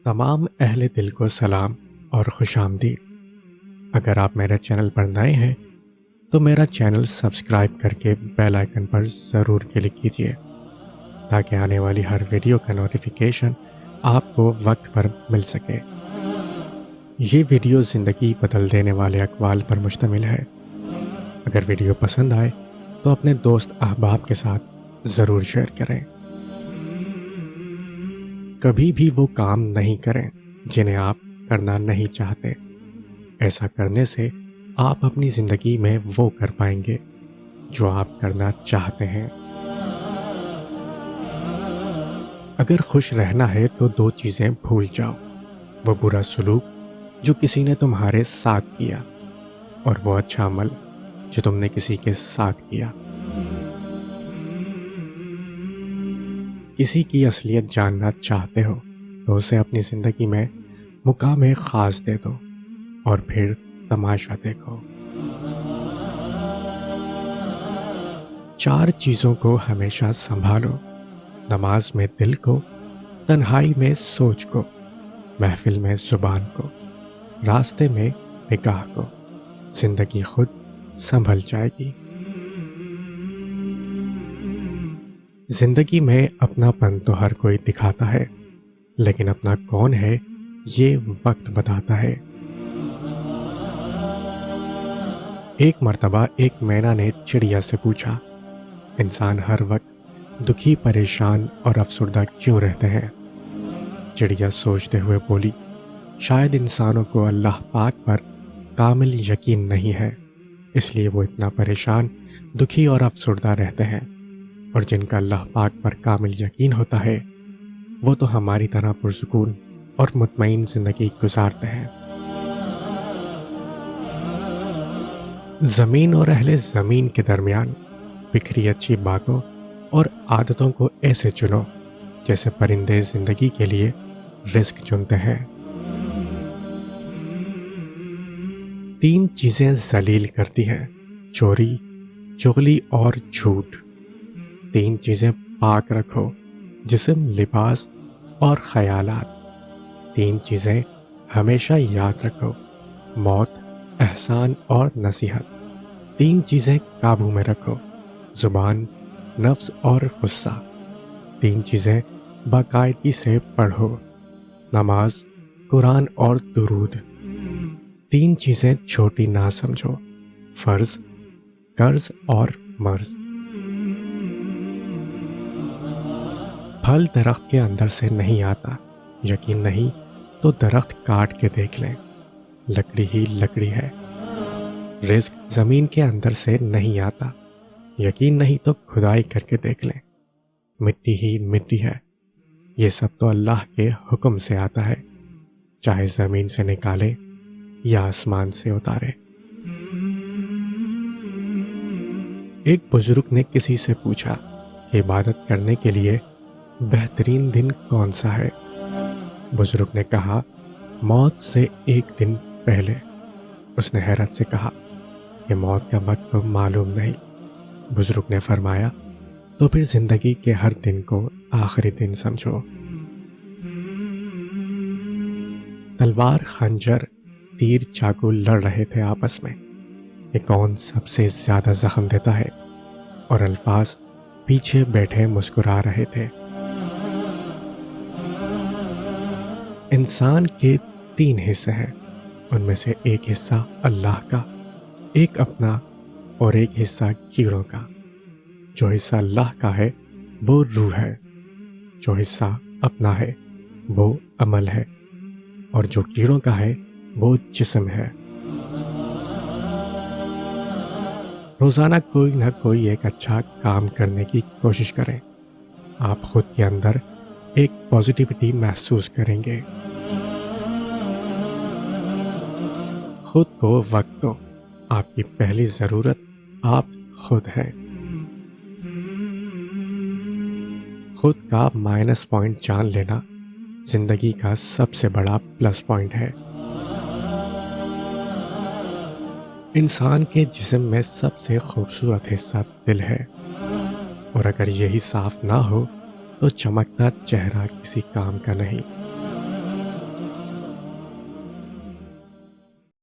تمام اہل دل کو سلام اور خوش آمدید۔ اگر آپ میرے چینل پر نئے ہیں تو میرا چینل سبسکرائب کر کے بیل آئیکن پر ضرور کلک کیجیے تاکہ آنے والی ہر ویڈیو کا نوٹیفیکیشن آپ کو وقت پر مل سکے۔ یہ ویڈیو زندگی بدل دینے والے اقوال پر مشتمل ہے۔ اگر ویڈیو پسند آئے تو اپنے دوست احباب کے ساتھ ضرور شیئر کریں۔ کبھی بھی وہ کام نہیں کریں جنہیں آپ کرنا نہیں چاہتے۔ ایسا کرنے سے آپ اپنی زندگی میں وہ کر پائیں گے جو آپ کرنا چاہتے ہیں۔ اگر خوش رہنا ہے تو دو چیزیں بھول جاؤ، وہ برا سلوک جو کسی نے تمہارے ساتھ کیا اور وہ اچھا عمل جو تم نے کسی کے ساتھ کیا۔ کسی کی اصلیت جاننا چاہتے ہو تو اسے اپنی زندگی میں مقام خاص دے دو اور پھر تماشا دیکھو۔ 4 چیزوں کو ہمیشہ سنبھالو: نماز میں دل کو، تنہائی میں سوچ کو، محفل میں زبان کو، راستے میں نگاہ کو۔ زندگی خود سنبھل جائے گی۔ زندگی میں اپنا پن تو ہر کوئی دکھاتا ہے، لیکن اپنا کون ہے یہ وقت بتاتا ہے۔ ایک مرتبہ ایک مینا نے چڑیا سے پوچھا، انسان ہر وقت دکھی، پریشان اور افسردہ کیوں رہتے ہیں؟ چڑیا سوچتے ہوئے بولی، شاید انسانوں کو اللہ پاک پر کامل یقین نہیں ہے، اس لیے وہ اتنا پریشان، دکھی اور افسردہ رہتے ہیں، اور جن کا اللہ پاک پر کامل یقین ہوتا ہے وہ تو ہماری طرح پرسکون اور مطمئن زندگی گزارتے ہیں۔ زمین اور اہل زمین کے درمیان بکھری اچھی باتوں اور عادتوں کو ایسے چنو جیسے پرندے زندگی کے لیے رزق چنتے ہیں۔ 3 چیزیں ذلیل کرتی ہیں: چوری، چغلی اور جھوٹ۔ 3 چیزیں پاک رکھو: جسم، لباس اور خیالات۔ 3 چیزیں ہمیشہ یاد رکھو: موت، احسان اور نصیحت۔ 3 چیزیں قابو میں رکھو: زبان، نفس اور غصہ۔ 3 چیزیں باقاعدگی سے پڑھو: نماز، قرآن اور درود۔ 3 چیزیں چھوٹی نہ سمجھو: فرض، قرض اور مرض۔ پھل درخت کے اندر سے نہیں آتا، یقین نہیں تو درخت کاٹ کے دیکھ لیں، لکڑی ہی لکڑی ہے۔ رزق زمین کے اندر سے نہیں آتا، یقین نہیں تو کھدائی کر کے دیکھ لیں، مٹی ہی مٹی ہے۔ یہ سب تو اللہ کے حکم سے آتا ہے، چاہے زمین سے نکالے یا آسمان سے اتارے۔ ایک بزرگ نے کسی سے پوچھا، عبادت کرنے کے لیے بہترین دن کون سا ہے؟ بزرگ نے کہا، موت سے 1 دن پہلے۔ اس نے حیرت سے کہا، یہ موت کا وقت تو معلوم نہیں۔ بزرگ نے فرمایا، تو پھر زندگی کے ہر دن کو آخری دن سمجھو۔ تلوار، خنجر، تیر، چاقو لڑ رہے تھے آپس میں کہ کون سب سے زیادہ زخم دیتا ہے، اور الفاظ پیچھے بیٹھے مسکرا رہے تھے۔ انسان کے 3 حصے ہیں، ان میں سے ایک حصہ اللہ کا، ایک اپنا اور ایک حصہ کیڑوں کا۔ جو حصہ اللہ کا ہے وہ روح ہے، جو حصہ اپنا ہے وہ عمل ہے، اور جو کیڑوں کا ہے وہ جسم ہے۔ روزانہ کوئی نہ کوئی ایک اچھا کام کرنے کی کوشش کریں، آپ خود کے اندر ایک پازیٹیوٹی محسوس کریں گے۔ خود کو وقت دو، آپ کی پہلی ضرورت آپ خود ہیں۔ خود کا مائنس پوائنٹ جان لینا زندگی کا سب سے بڑا پلس پوائنٹ ہے۔ انسان کے جسم میں سب سے خوبصورت حصہ دل ہے، اور اگر یہی صاف نہ ہو تو چمکتا چہرہ کسی کام کا نہیں۔